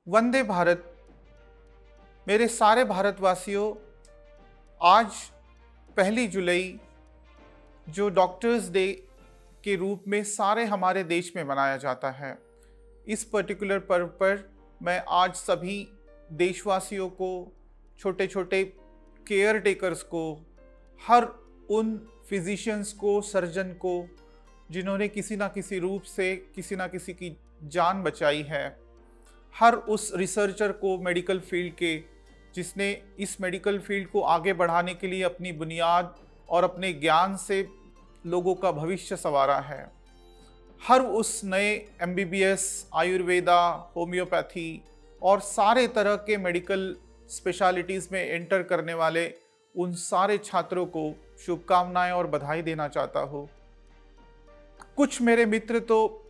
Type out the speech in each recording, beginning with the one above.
वंदे भारत। मेरे सारे भारतवासियों, आज 1 जुलाई जो डॉक्टर्स डे के रूप में सारे हमारे देश में मनाया जाता है, इस पर्टिकुलर पर्व पर मैं आज सभी देशवासियों को, छोटे छोटे केयर टेकर्स को, हर उन फिजिशियंस को, सर्जन को जिन्होंने किसी ना किसी रूप से किसी ना किसी की जान बचाई है, हर उस रिसर्चर को मेडिकल फील्ड के जिसने इस मेडिकल फील्ड को आगे बढ़ाने के लिए अपनी बुनियाद और अपने ज्ञान से लोगों का भविष्य संवारा है, हर उस नए MBBS, आयुर्वेदा, होम्योपैथी और सारे तरह के मेडिकल स्पेशलिटीज़ में एंटर करने वाले उन सारे छात्रों को शुभकामनाएं और बधाई देना चाहता हूँ। कुछ मेरे मित्र तो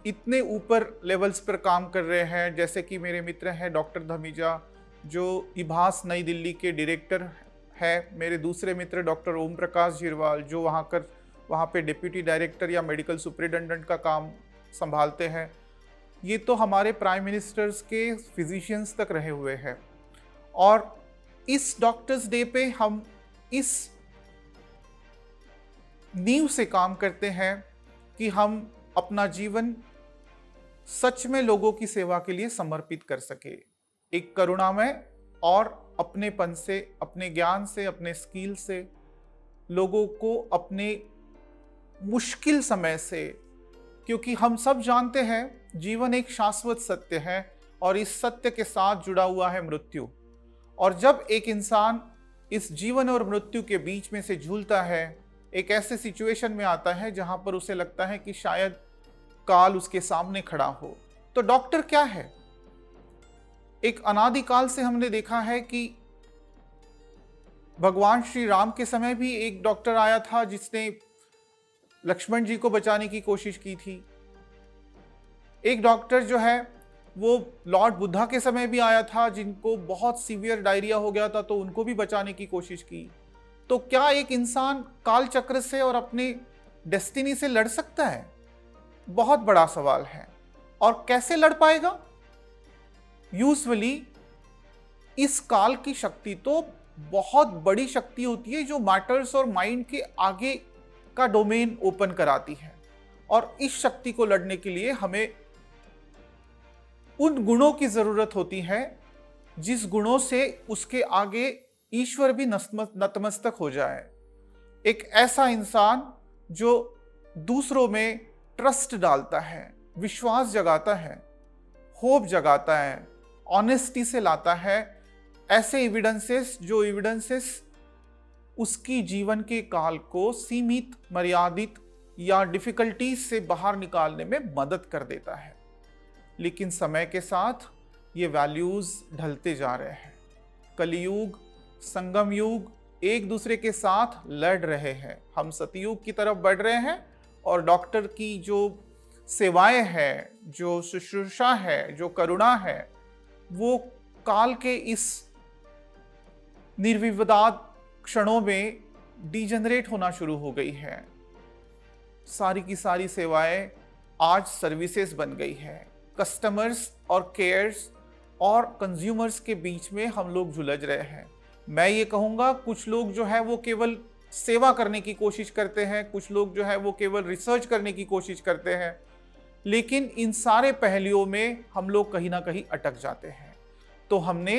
इतने ऊपर लेवल्स पर काम कर रहे हैं, जैसे कि मेरे मित्र हैं डॉक्टर धमीजा जो इभास नई दिल्ली के डायरेक्टर है, मेरे दूसरे मित्र डॉक्टर ओम प्रकाश झिरवाल जो वहाँ पे डिप्यूटी डायरेक्टर या मेडिकल सुपरिटेंडेंट का काम संभालते हैं। ये तो हमारे प्राइम मिनिस्टर्स के फिजिशियंस तक रहे हुए हैं। और इस डॉक्टर्स डे पे हम इस नींव से काम करते हैं कि हम अपना जीवन सच में लोगों की सेवा के लिए समर्पित कर सके, एक करुणामय और अपनेपन से, अपने ज्ञान से, अपने स्किल से लोगों को अपने मुश्किल समय से, क्योंकि हम सब जानते हैं जीवन एक शाश्वत सत्य है और इस सत्य के साथ जुड़ा हुआ है मृत्यु। और जब एक इंसान इस जीवन और मृत्यु के बीच में से झूलता है, एक ऐसे सिचुएशन में आता है जहां पर उसे लगता है कि शायद काल उसके सामने खड़ा हो, तो डॉक्टर क्या है? एक अनादिकाल से हमने देखा है कि भगवान श्री राम के समय भी एक डॉक्टर आया था जिसने लक्ष्मण जी को बचाने की कोशिश की थी। एक डॉक्टर जो है वो लॉर्ड बुद्धा के समय भी आया था, जिनको बहुत सीवियर डायरिया हो गया था, तो उनको भी बचाने की कोशिश की। तो क्या एक इंसान काल चक्र से और अपनी डेस्टिनी से लड़ सकता है? बहुत बड़ा सवाल है। और कैसे लड़ पाएगा? यूजुअली इस काल की शक्ति तो बहुत बड़ी शक्ति होती है जो मैटर्स और माइंड के आगे का डोमेन ओपन कराती है, और इस शक्ति को लड़ने के लिए हमें उन गुणों की जरूरत होती है जिस गुणों से उसके आगे ईश्वर भी नतमस्तक हो जाए। एक ऐसा इंसान जो दूसरों में ट्रस्ट डालता है, विश्वास जगाता है, होप जगाता है, ऑनेस्टी से लाता है ऐसे एविडेंसेस उसकी जीवन के काल को सीमित, मर्यादित या डिफिकल्टीज से बाहर निकालने में मदद कर देता है। लेकिन समय के साथ ये वैल्यूज ढलते जा रहे हैं। कलियुग, संगम युग एक दूसरे के साथ लड़ रहे हैं। हम सतयुग की तरफ बढ़ रहे हैं और डॉक्टर की जो सेवाएं हैं, जो शुश्रूषा है, जो करुणा है, वो काल के इस निर्विवाद क्षणों में डिजेनरेट होना शुरू हो गई है। सारी की सारी सेवाएं आज सर्विसेज बन गई है। कस्टमर्स और केयर्स और कंज्यूमर्स के बीच में हम लोग झुलझ रहे हैं। मैं ये कहूँगा, कुछ लोग जो है वो केवल सेवा करने की कोशिश करते हैं, कुछ लोग जो है वो केवल रिसर्च करने की कोशिश करते हैं, लेकिन इन सारे पहलुओं में हम लोग कहीं ना कहीं अटक जाते हैं। तो हमने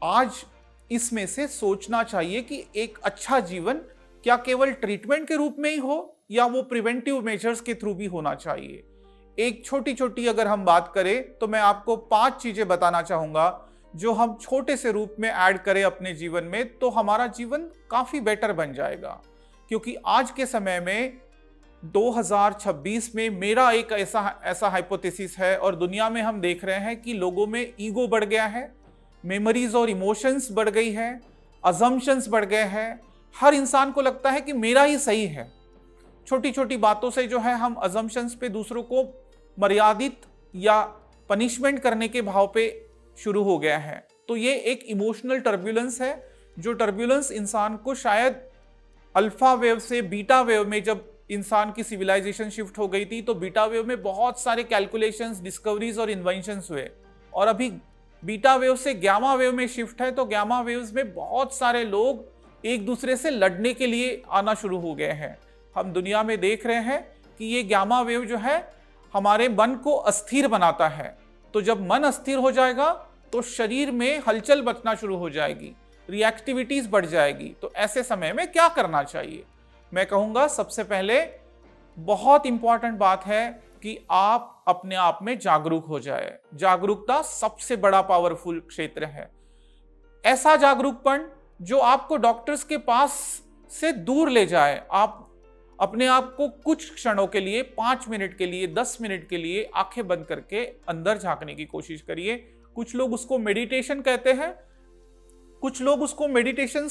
आज इसमें से सोचना चाहिए कि एक अच्छा जीवन क्या केवल ट्रीटमेंट के रूप में ही हो या वो प्रिवेंटिव मेजर्स के थ्रू भी होना चाहिए। एक छोटी छोटी अगर हम बात करें तो मैं आपको 5 चीजें बताना चाहूंगा जो हम छोटे से रूप में ऐड करें अपने जीवन में, तो हमारा जीवन काफी बेटर बन जाएगा। क्योंकि आज के समय में 2026 में मेरा एक ऐसा हाइपोथेसिस है, और दुनिया में हम देख रहे हैं कि लोगों में ईगो बढ़ गया है, मेमोरीज और इमोशंस बढ़ गई है, अजम्पशंस बढ़ गए हैं। हर इंसान को लगता है कि मेरा ही सही है। छोटी छोटी बातों से जो है हम अजम्पशंस पे दूसरों को मर्यादित या पनिशमेंट करने के भाव पे शुरू हो गया है। तो ये एक इमोशनल टर्ब्यूलेंस है, जो टर्ब्यूलेंस इंसान को शायद अल्फा वेव से बीटा वेव में, जब इंसान की सिविलाइजेशन शिफ्ट हो गई थी तो बीटा वेव में बहुत सारे कैलकुलेशंस, डिस्कवरीज और इन्वेंशंस हुए। और अभी बीटा वेव से गामा वेव में शिफ्ट है, तो गामा वेव्स में बहुत सारे लोग एक दूसरे से लड़ने के लिए आना शुरू हो गए हैं। हम दुनिया में देख रहे हैं कि ये गामा वेव जो है हमारे मन को अस्थिर बनाता है। तो जब मन अस्थिर हो जाएगा तो शरीर में हलचल मचना शुरू हो जाएगी, रिएक्टिविटीज बढ़ जाएगी। तो ऐसे समय में क्या करना चाहिए? मैं कहूँगा सबसे पहले बहुत इंपॉर्टेंट बात है कि आप अपने आप में जागरूक हो जाए। जागरूकता सबसे बड़ा पावरफुल क्षेत्र है। ऐसा जागरूकपन जो आपको डॉक्टर्स के पास से दूर ले जाए। आप अपने आप को कुछ क्षणों के लिए, 5 मिनट के लिए, 10 मिनट के लिए आंखें बंद करके अंदर झांकने की कोशिश करिए। कुछ लोग उसको मेडिटेशन कहते हैं, कुछ लोग उसको मेडिटेशन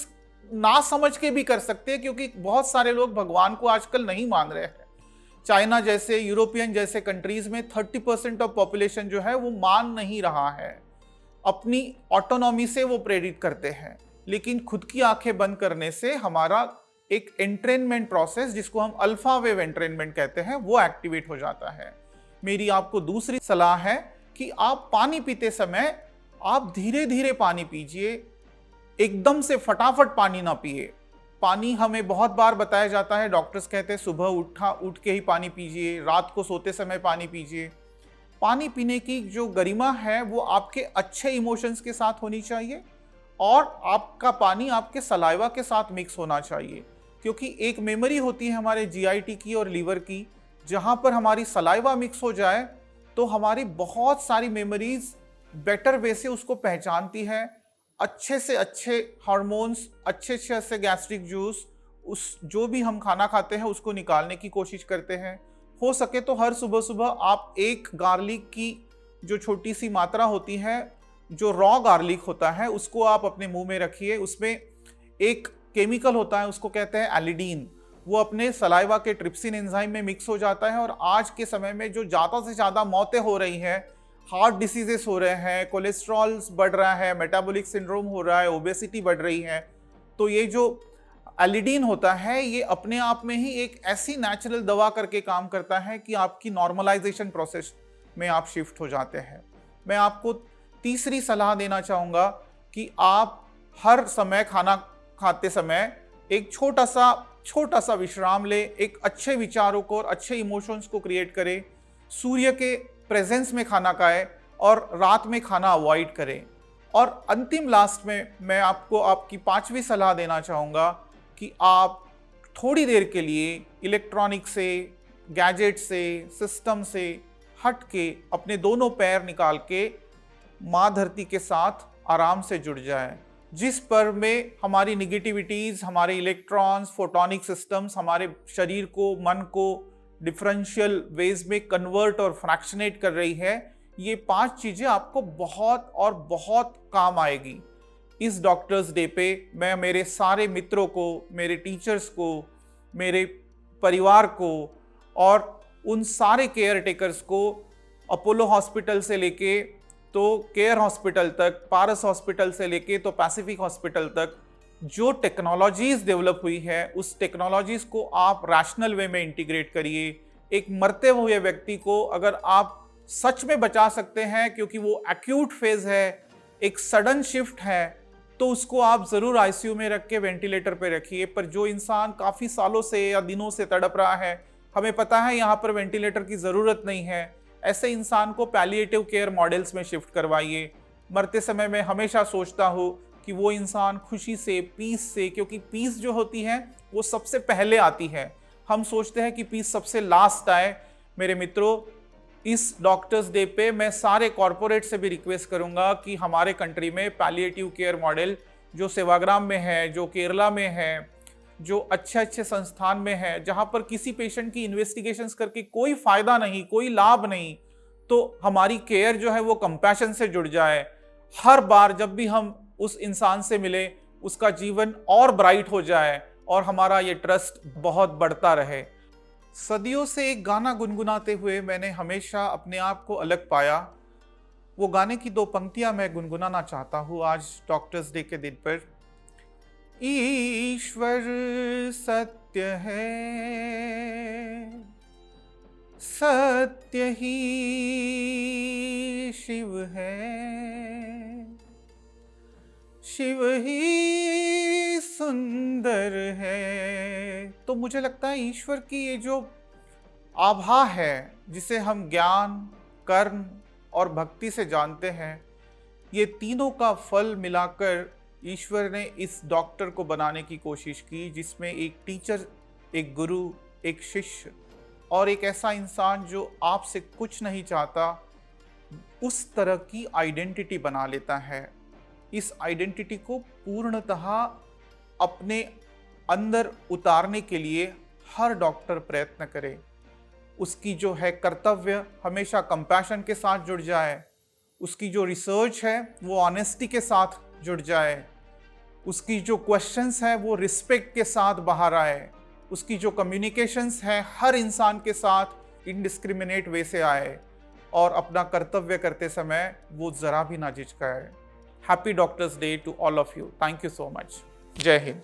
ना समझ के भी कर सकते हैं, क्योंकि बहुत सारे लोग भगवान को आजकल नहीं मान रहे हैं। चाइना जैसे, यूरोपियन जैसे कंट्रीज में 30% ऑफ पॉपुलेशन जो है वो मान नहीं रहा है। अपनी ऑटोनॉमी से वो प्रेरित करते हैं, लेकिन खुद की आंखें बंद करने से हमारा एक एंट्रेनमेंट प्रोसेस, जिसको हम अल्फा वेव एंट्रेनमेंट कहते हैं, वो एक्टिवेट हो जाता है। मेरी आपको दूसरी सलाह है कि आप पानी पीते समय आप धीरे धीरे पानी पीजिए, एकदम से फटाफट पानी ना पिए। पानी हमें बहुत बार बताया जाता है, डॉक्टर्स कहते हैं सुबह उठ के ही पानी पीजिए, रात को सोते समय पानी पीजिए। पानी पीने की जो गरिमा है वो आपके अच्छे इमोशंस के साथ होनी चाहिए, और आपका पानी आपके सलाइवा के साथ मिक्स होना चाहिए, क्योंकि एक मेमोरी होती है हमारे जीआईटी की और लीवर की, जहां पर हमारी सलाइवा मिक्स हो जाए तो हमारी बहुत सारी मेमोरीज बेटर वे से उसको पहचानती है। अच्छे से अच्छे हार्मोन्स, अच्छे से अच्छे गैस्ट्रिक जूस, उस जो भी हम खाना खाते हैं उसको निकालने की कोशिश करते हैं। हो सके तो हर सुबह सुबह आप एक गार्लिक की जो छोटी सी मात्रा होती है, जो रॉ गार्लिक होता है, उसको आप अपने मुंह में रखिए। उसमें एक केमिकल होता है, उसको कहते हैं एलिडीन। वो अपने सलाइवा के ट्रिप्सिन एंजाइम में मिक्स हो जाता है, और आज के समय में जो ज़्यादा से ज़्यादा मौतें हो रही हैं, हार्ट डिसीजेस हो रहे हैं, कोलेस्ट्रॉल बढ़ रहा है, मेटाबॉलिक सिंड्रोम हो रहा है, ओबेसिटी बढ़ रही है, तो ये जो एलिडीन होता है ये अपने आप में ही एक ऐसी नेचुरल दवा करके काम करता है कि आपकी नॉर्मलाइजेशन प्रोसेस में आप शिफ्ट हो जाते हैं। मैं आपको तीसरी सलाह देना चाहूँगा कि आप हर समय खाना खाते समय एक छोटा सा विश्राम ले, एक अच्छे विचारों को और अच्छे इमोशंस को क्रिएट करें। सूर्य के प्रेजेंस में खाना खाएं और रात में खाना अवॉइड करें। और अंतिम लास्ट में मैं आपको आपकी 5वीं सलाह देना चाहूँगा कि आप थोड़ी देर के लिए इलेक्ट्रॉनिक से, गैजेट से, सिस्टम से हट के अपने दोनों पैर निकाल के माँ धरती के साथ आराम से जुड़ जाएं। जिस पर में हमारी निगेटिविटीज़, हमारे इलेक्ट्रॉन्स, फोटोनिक सिस्टम्स हमारे शरीर को, मन को डिफरेंशियल वेज में कन्वर्ट और फ्रैक्शनेट कर रही है, ये 5 चीज़ें आपको बहुत और बहुत काम आएगी। इस डॉक्टर्स डे पे मैं मेरे सारे मित्रों को, मेरे टीचर्स को, मेरे परिवार को और उन सारे केयर टेकर्स को, अपोलो हॉस्पिटल से लेके तो केयर हॉस्पिटल तक, पारस हॉस्पिटल से लेके तो पैसिफिक हॉस्पिटल तक, जो टेक्नोलॉजीज डेवलप हुई है उस टेक्नोलॉजीज को आप रैशनल वे में इंटीग्रेट करिए। एक मरते हुए व्यक्ति को अगर आप सच में बचा सकते हैं, क्योंकि वो एक्यूट फेज है, एक सडन शिफ्ट है, तो उसको आप ज़रूर आईसीयू में रख के वेंटिलेटर पे रखिए। पर जो इंसान काफ़ी सालों से या दिनों से तड़प रहा है, हमें पता है यहाँ पर वेंटिलेटर की ज़रूरत नहीं है, ऐसे इंसान को पैलिएटिव केयर मॉडल्स में शिफ्ट करवाइए। मरते समय मैं हमेशा सोचता हूँ कि वो इंसान खुशी से, पीस से, क्योंकि पीस जो होती है वो सबसे पहले आती है। हम सोचते हैं कि पीस सबसे लास्ट आए। मेरे मित्रों, इस डॉक्टर्स डे पे मैं सारे कॉरपोरेट से भी रिक्वेस्ट करूंगा कि हमारे कंट्री में पैलिएटिव केयर मॉडल जो सेवाग्राम में है, जो केरला में है, जो अच्छे संस्थान में है, जहां पर किसी पेशेंट की इन्वेस्टिगेशंस करके कोई फायदा नहीं, कोई लाभ नहीं, तो हमारी केयर जो है वो कंपैशन से जुड़ जाए। हर बार जब भी हम उस इंसान से मिले, उसका जीवन और ब्राइट हो जाए और हमारा ये ट्रस्ट बहुत बढ़ता रहे। सदियों से एक गाना गुनगुनाते हुए मैंने हमेशा अपने आप को अलग पाया। वो गाने की 2 पंक्तियां मैं गुनगुनाना चाहता हूँ आज डॉक्टर्स डे के दिन पर। ईश्वर सत्य है, सत्य ही शिव है, शिव ही सुंदर है। तो मुझे लगता है ईश्वर की ये जो आभा है, जिसे हम ज्ञान, कर्म और भक्ति से जानते हैं, ये तीनों का फल मिलाकर ईश्वर ने इस डॉक्टर को बनाने की कोशिश की, जिसमें एक टीचर, एक गुरु, एक शिष्य और एक ऐसा इंसान जो आपसे कुछ नहीं चाहता, उस तरह की आइडेंटिटी बना लेता है। इस आइडेंटिटी को पूर्णतः अपने अंदर उतारने के लिए हर डॉक्टर प्रयत्न करे। उसकी जो है कर्तव्य हमेशा कंपैशन के साथ जुड़ जाए, उसकी जो रिसर्च है वो ऑनेस्टी के साथ जुड़ जाए, उसकी जो क्वेश्चंस है वो रिस्पेक्ट के साथ बाहर आए, उसकी जो कम्युनिकेशंस है हर इंसान के साथ इनडिस्क्रिमिनेट वे से आए और अपना कर्तव्य करते समय वो ज़रा भी ना झिझकाए। Happy doctors day to all of you. Thank you so much. जय हिंद।